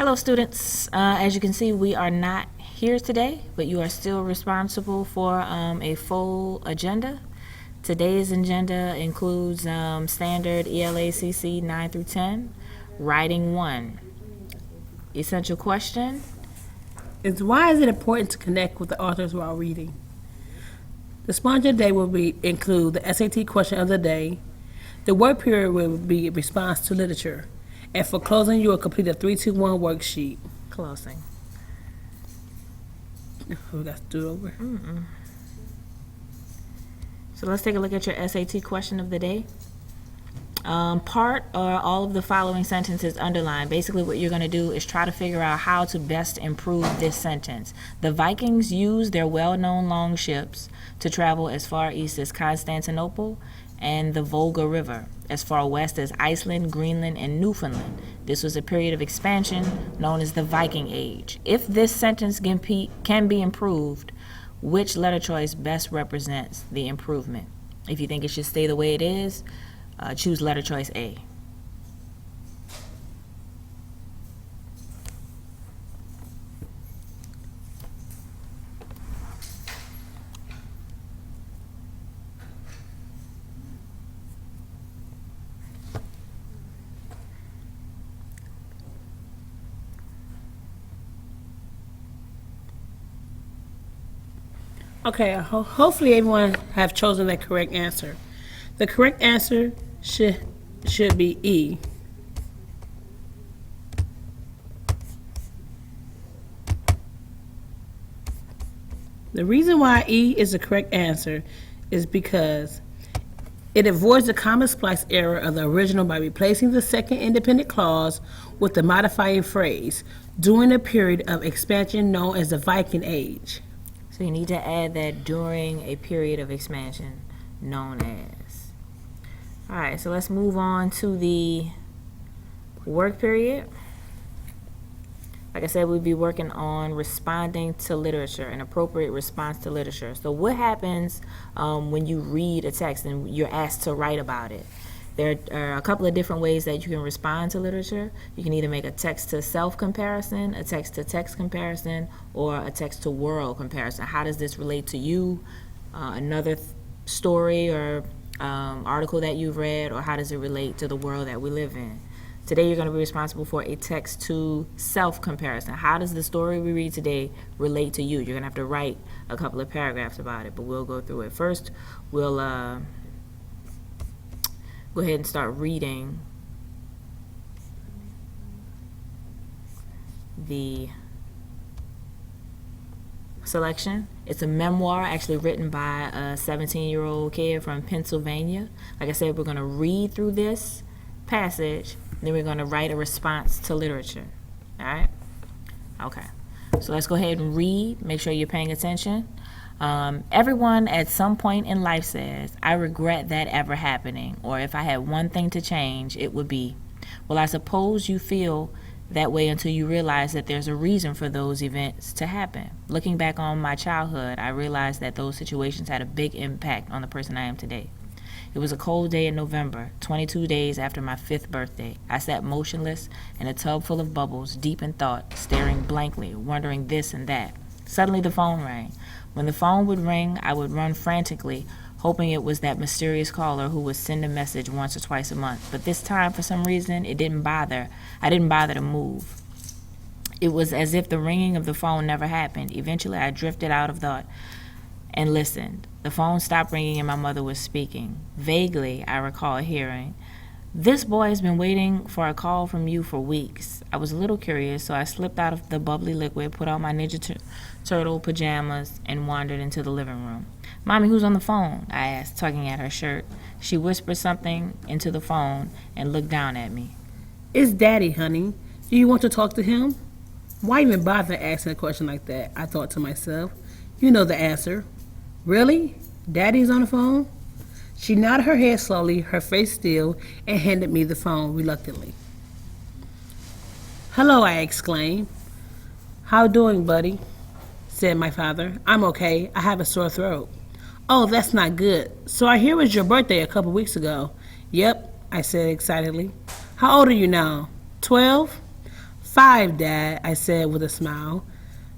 Hello students, as you can see we are not here today, but you are still responsible for a full agenda. Today's agenda includes standard ELACC 9 through 10, writing 1. Essential question. Why is it important to connect with the authors while reading? The sponge of the day will include the SAT question of the day. The work period will be response to literature. And for closing, you will complete a 3-2-1 worksheet. Closing. We got to do it over. So let's take a look at your SAT question of the day. Part or all of the following sentences underlined. Basically what you're going to do is try to figure out how to best improve this sentence. The Vikings used their well-known long ships to travel as far east as Constantinople and the Volga River, as far west as Iceland, Greenland, and Newfoundland. This was a period of expansion known as the Viking Age. If this sentence can be improved, which letter choice best represents the improvement? If you think it should stay the way it is, choose letter choice A. Okay, hopefully everyone have chosen the correct answer. The correct answer should be E. The reason why E is the correct answer is because it avoids the common splice error of the original by replacing the second independent clause with the modifying phrase during a period of expansion known as the Viking Age. So you need to add that during a period of expansion known as. All right, so let's move on to the work period. Like I said, we'll be working on responding to literature, an appropriate response to literature. So what happens when you read a text and you're asked to write about it? There are a couple of different ways that you can respond to literature. You can either make a text-to-self comparison, a text-to-text comparison, or a text-to-world comparison. How does this relate to you, another story or article that you've read, or how does it relate to the world that we live in? Today you're going to be responsible for a text-to-self comparison. How does the story we read today relate to you? You're going to have to write a couple of paragraphs about it, but we'll go through it. First, we'll go ahead and start reading the selection. It's a memoir actually written by a 17-year-old kid from Pennsylvania. Like I said, we're going to read through this passage, then we're going to write a response to literature. All right? Okay. So let's go ahead and read. Make sure you're paying attention. Everyone at some point in life says, I regret that ever happening, or if I had one thing to change, it would be. Well, I suppose you feel that way until you realize that there's a reason for those events to happen. Looking back on my childhood, I realized that those situations had a big impact on the person I am today. It was a cold day in November, 22 days after my 5th birthday. I sat motionless in a tub full of bubbles, deep in thought, staring blankly, wondering this and that. Suddenly the phone rang. When the phone would ring, I would run frantically, hoping it was that mysterious caller who would send a message once or twice a month. But this time, for some reason, I didn't bother to move. It was as if the ringing of the phone never happened. Eventually, I drifted out of thought and listened. The phone stopped ringing and my mother was speaking. Vaguely, I recall hearing, "This boy has been waiting for a call from you for weeks." I was a little curious, so I slipped out of the bubbly liquid, put on my Ninja Turtle pajamas, and wandered into the living room. "Mommy, who's on the phone?" I asked, tugging at her shirt. She whispered something into the phone and looked down at me. "It's Daddy, honey. Do you want to talk to him?" Why even bother asking a question like that? I thought to myself. You know the answer. Really? Daddy's on the phone? She nodded her head slowly, her face still, and handed me the phone reluctantly. "Hello," I exclaimed. "How doing, buddy?" said my father. "I'm okay. I have a sore throat." "Oh, that's not good. So I hear it was your birthday a couple weeks ago." "Yep," I said excitedly. "How old are you now?" 12? 5, Dad, I said with a smile.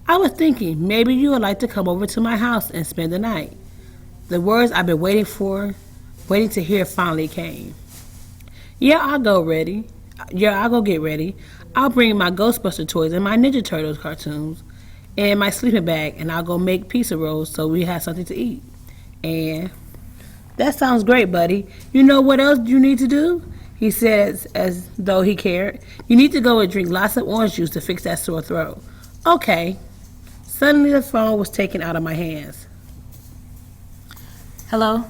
I was thinking maybe you would like to come over to my house and spend the night. The words I've been waiting to hear finally came. Yeah, I'll go ready. Yeah, I'll go get ready. I'll bring my Ghostbuster toys and my Ninja Turtles cartoons and my sleeping bag, and I'll go make pizza rolls so we have something to eat. And that sounds great, buddy. You know what else you need to do? He said as though he cared. You need to go and drink lots of orange juice to fix that sore throat. Okay. Suddenly the phone was taken out of my hands. Hello?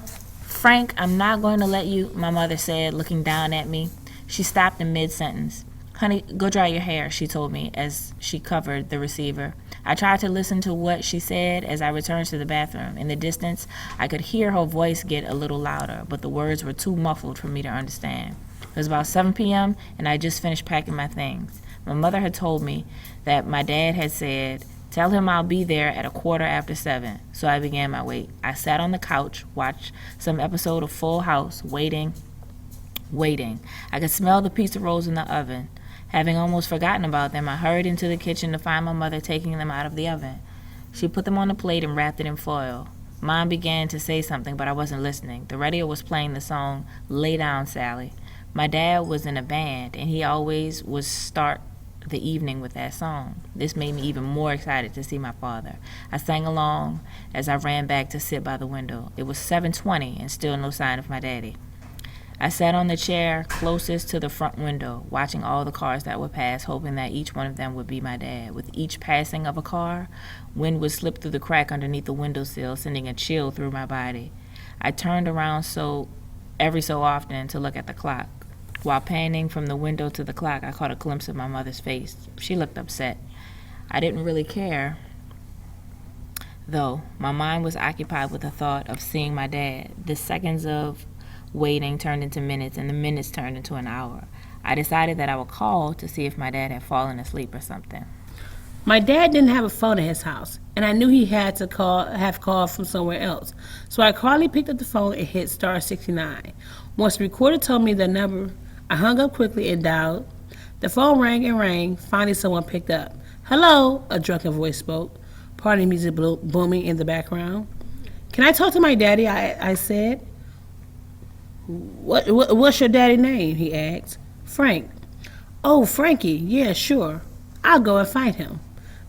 Frank, I'm not going to let you, my mother said, looking down at me. She stopped in mid-sentence. Honey, go dry your hair, she told me as she covered the receiver. I tried to listen to what she said as I returned to the bathroom. In the distance, I could hear her voice get a little louder, but the words were too muffled for me to understand. It was about 7 p.m., and I just finished packing my things. My mother had told me that my dad had said, tell him I'll be there at 7:15, so I began my wait. I sat on the couch, watched some episode of Full House, waiting. I could smell the pizza rolls in the oven. Having almost forgotten about them, I hurried into the kitchen to find my mother taking them out of the oven. She put them on a plate and wrapped it in foil. Mom began to say something, but I wasn't listening. The radio was playing the song, Lay Down, Sally. My dad was in a band, and he always would start the evening with that song. This made me even more excited to see my father. I sang along as I ran back to sit by the window. It was 7:20 and still no sign of my daddy. I sat on the chair closest to the front window, watching all the cars that would pass, hoping that each one of them would be my dad. With each passing of a car, wind would slip through the crack underneath the windowsill, sending a chill through my body. I turned around every so often to look at the clock. While panning from the window to the clock, I caught a glimpse of my mother's face. She looked upset. I didn't really care, though. My mind was occupied with the thought of seeing my dad. The seconds of waiting turned into minutes, and the minutes turned into an hour. I decided that I would call to see if my dad had fallen asleep or something. My dad didn't have a phone at his house, and I knew he had to have called from somewhere else. So I quietly picked up the phone and hit star 69. Once the recorder told me the number, I hung up quickly and dialed. The phone rang and rang. Finally, someone picked up. Hello, a drunken voice spoke, party music booming in the background. Can I talk to my daddy? I said. What's your daddy's name? He asked. Frank. Oh, Frankie. Yeah, sure. I'll go and find him.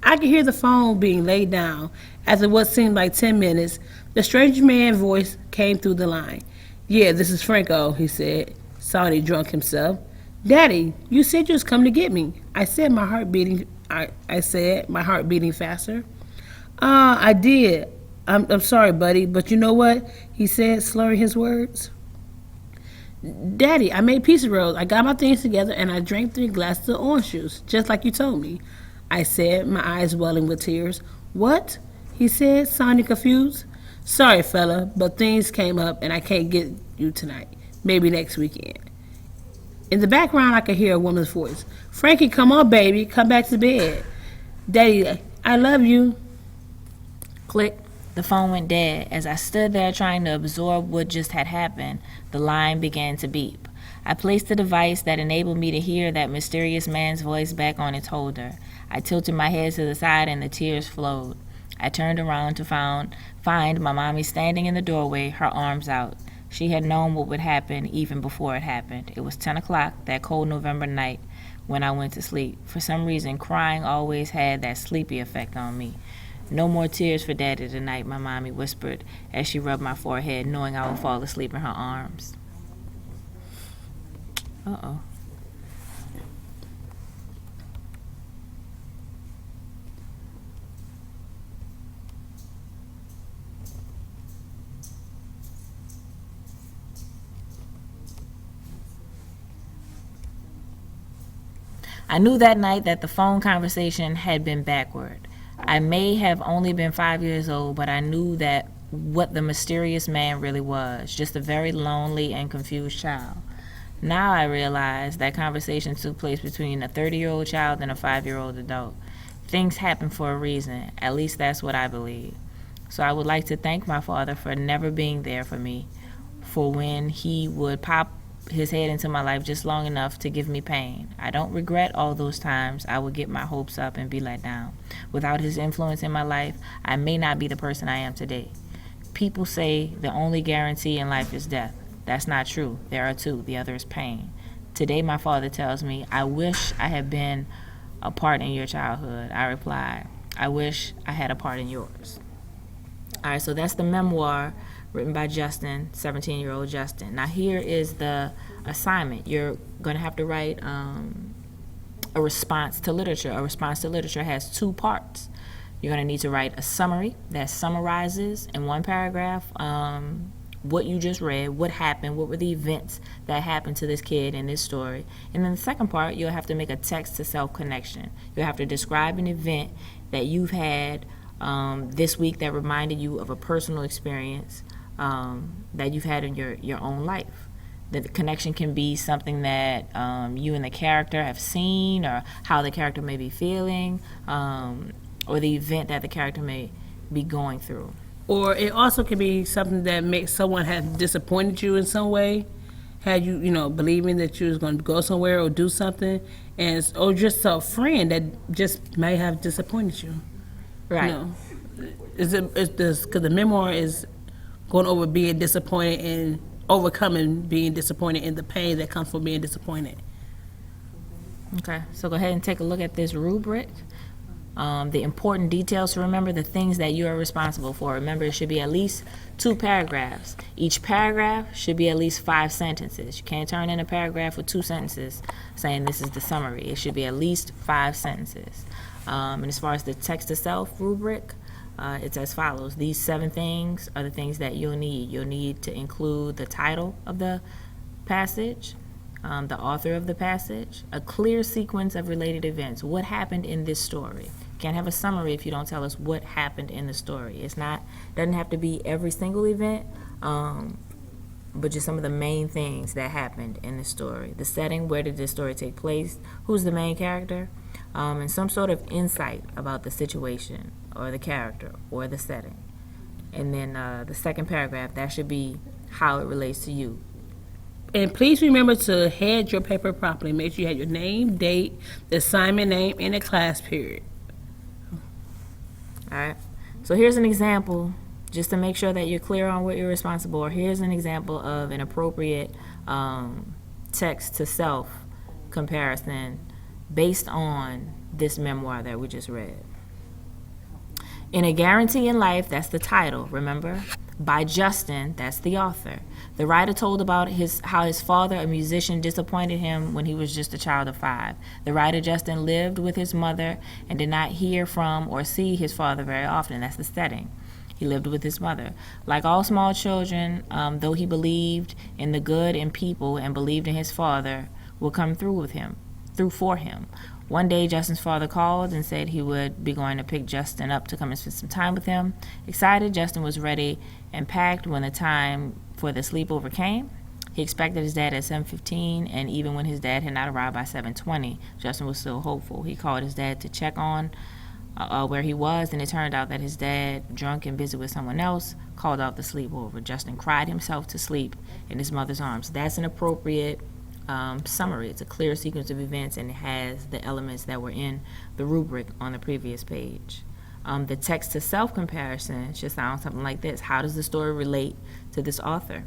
I could hear the phone being laid down. After what seemed like 10 minutes, the strange man's voice came through the line. Yeah, this is Franco, he said, sounding drunk himself. Daddy, you said you was coming to get me. I said, my heart beating faster. I did. I'm sorry, buddy, but you know what? He said, slurring his words. Daddy, I made pizza rolls. I got my things together and I drank 3 glasses of orange juice, just like you told me. I said, my eyes welling with tears. What? He said, sounding confused. Sorry, fella, but things came up and I can't get you tonight. Maybe next weekend. In the background, I could hear a woman's voice. Frankie, come on, baby. Come back to bed. Daddy, I love you. Click. The phone went dead. As I stood there trying to absorb what just had happened, the line began to beep. I placed the device that enabled me to hear that mysterious man's voice back on its holder. I tilted my head to the side and the tears flowed. I turned around to find my mommy standing in the doorway, her arms out. She had known what would happen even before it happened. It was 10 o'clock that cold November night when I went to sleep. For some reason, crying always had that sleepy effect on me. No more tears for Daddy tonight, my mommy whispered as she rubbed my forehead, knowing I would fall asleep in her arms. Uh-oh. I knew that night that the phone conversation had been backward. I may have only been 5 years old, but I knew that what the mysterious man really was, just a very lonely and confused child. Now I realize that conversation took place between a 30-year-old child and a 5-year-old adult. Things happen for a reason, at least that's what I believe. So I would like to thank my father for never being there for me, for when he would pop his head into my life just long enough to give me pain. I don't regret all those times I would get my hopes up and be let down. Without his influence in my life, I may not be the person I am today. People say the only guarantee in life is death. That's not true. There are two. The other is pain. Today, my father tells me, I wish I had been a part in your childhood. I reply, I wish I had a part in yours. All right, so that's the memoir written by Justin, 17-year-old Justin. Now here is the assignment. You're going to have to write a response to literature. A response to literature has two parts. You're going to need to write a summary that summarizes in one paragraph what you just read, what happened, what were the events that happened to this kid in this story. And then the second part, you'll have to make a text-to-self connection. You'll have to describe an event that you've had this week that reminded you of a personal experience that you've had in your own life. The connection can be something that you and the character have seen, or how the character may be feeling, or the event that the character may be going through. Or it also can be something that makes someone have disappointed you in some way, had you, believing that you was going to go somewhere or do something, or just a friend that just may have disappointed you. Right. Because the memoir is going over being disappointed and overcoming being disappointed and the pain that comes from being disappointed. Okay, so go ahead and take a look at this rubric. The important details to remember, the things that you are responsible for. Remember, it should be at least 2 paragraphs. Each paragraph should be at least 5 sentences. You can't turn in a paragraph with 2 sentences saying this is the summary. It should be at least 5 sentences. And as far as the text-to-self rubric, it's as follows. These 7 things are the things that you'll need. You'll need to include the title of the passage, the author of the passage, a clear sequence of related events. What happened in this story? Can't have a summary if you don't tell us what happened in the story. Doesn't have to be every single event, but just some of the main things that happened in the story. The setting, where did this story take place? Who's the main character? And some sort of insight about the situation or the character or the setting. And then the second paragraph, that should be how it relates to you. And please remember to head your paper properly. Make sure you have your name, date, the assignment name, and the class period. All right. So here's an example, just to make sure that you're clear on what you're responsible for. Here's an example of an appropriate text-to-self comparison based on this memoir that we just read. In A Guarantee in Life, that's the title, remember? By Justin, that's the author. The writer told about how his father, a musician, disappointed him when he was just a child of 5. The writer, Justin, lived with his mother and did not hear from or see his father very often. That's the setting. He lived with his mother. Like all small children, though he believed in the good in people and believed in his father, would come through for him. One day, Justin's father called and said he would be going to pick Justin up to come and spend some time with him. Excited, Justin was ready and packed when the time for the sleepover came. He expected his dad at 7:15, and even when his dad had not arrived by 7:20, Justin was still hopeful. He called his dad to check on where he was, and it turned out that his dad, drunk and busy with someone else, called out the sleepover. Justin cried himself to sleep in his mother's arms. That's an appropriate summary. It's a clear sequence of events, and it has the elements that were in the rubric on the previous page. The text-to-self comparison should sound something like this. How does the story relate to this author?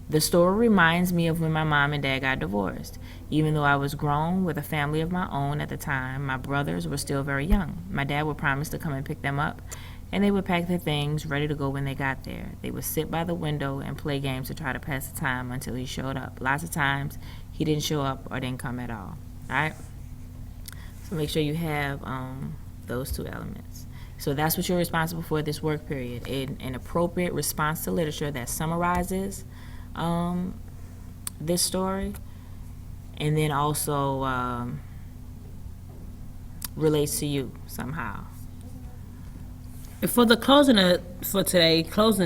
The story reminds me of when my mom and dad got divorced. Even though I was grown with a family of my own at the time, my brothers were still very young. My dad would promise to come and pick them up, and they would pack their things ready to go when they got there. They would sit by the window and play games to try to pass the time until he showed up. Lots of times, he didn't show up or didn't come at all. All right? So make sure you have those 2 elements. So that's what you're responsible for this work period. An appropriate response to literature that summarizes this story, and then also relates to you somehow. And for the closing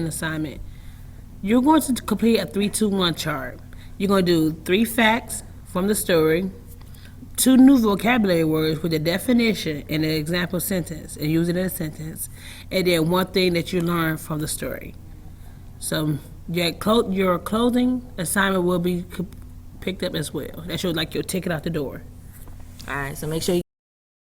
assignment, you're going to complete a 3-2-1 chart. You're going to do 3 facts from the story, 2 new vocabulary words with a definition and an example sentence, and use it in a sentence, and then 1 thing that you learned from the story. So your closing assignment will be picked up as well. That's your, like, your ticket out the door. All right, so make sure you